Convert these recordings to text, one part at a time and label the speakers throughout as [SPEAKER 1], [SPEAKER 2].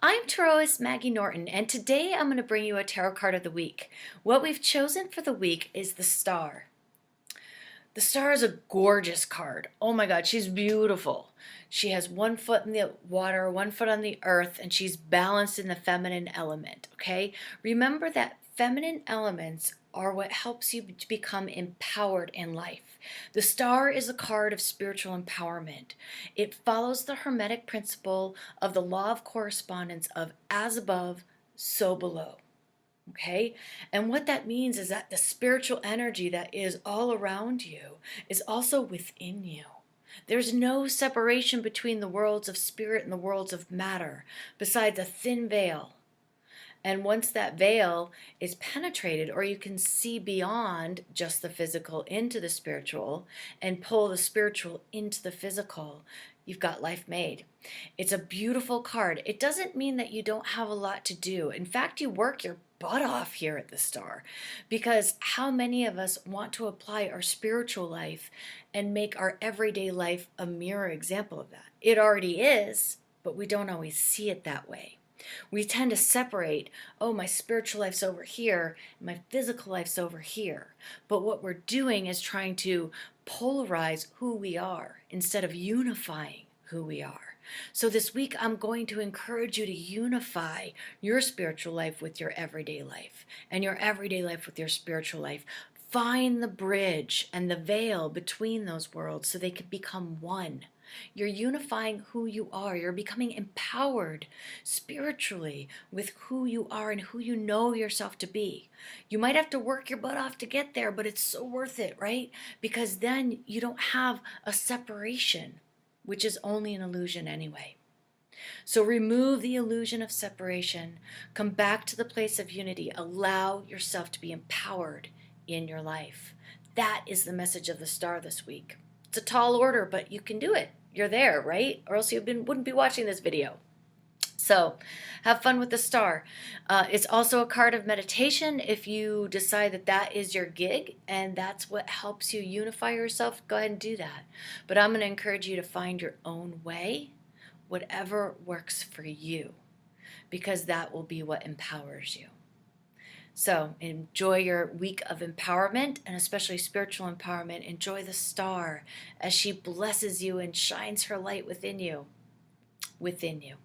[SPEAKER 1] I'm Tarotist Maggie Norton, and today I'm going to bring you a tarot card of the week. What we've chosen for the week is the Star. The Star is a gorgeous card. Oh my God, she's beautiful. She has one foot in the water, one foot on the earth, and she's balanced in the feminine element, okay? Remember that feminine elements are what helps you to become empowered in life. The Star is a card of spiritual empowerment. It follows the Hermetic principle of the law of correspondence of as above, so below. Okay? And what that means is that the spiritual energy that is all around you is also within you. There's no separation between the worlds of spirit and the worlds of matter, besides a thin veil. And once that veil is penetrated, or you can see beyond just the physical into the spiritual and pull the spiritual into the physical, you've got life made. It's a beautiful card. It doesn't mean that you don't have a lot to do. In fact, you work your butt off here at the Star, because how many of us want to apply our spiritual life and make our everyday life a mirror example of that? It already is, but we don't always see it that way. We tend to separate, oh, my spiritual life's over here, my physical life's over here. But what we're doing is trying to polarize who we are instead of unifying who we are. So this week, I'm going to encourage you to unify your spiritual life with your everyday life and your everyday life with your spiritual life. Find the bridge and the veil between those worlds so they can become one. You're unifying who you are. You're becoming empowered spiritually with who you are and who you know yourself to be. You might have to work your butt off to get there, but it's so worth it, right? Because then you don't have a separation, which is only an illusion anyway. So remove the illusion of separation. Come back to the place of unity. Allow yourself to be empowered in your life. That is the message of the Star this week. It's a tall order, but you can do it. You're there, right? Or else you wouldn't be watching this video. So have fun with the Star. It's also a card of meditation. If you decide that that is your gig and that's what helps you unify yourself, go ahead and do that. But I'm going to encourage you to find your own way, whatever works for you, because that will be what empowers you. So enjoy your week of empowerment, and especially spiritual empowerment. Enjoy the Star as she blesses you and shines her light within you. Within you.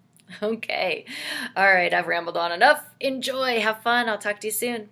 [SPEAKER 1] Okay. All right. I've rambled on enough. Enjoy. Have fun. I'll talk to you soon.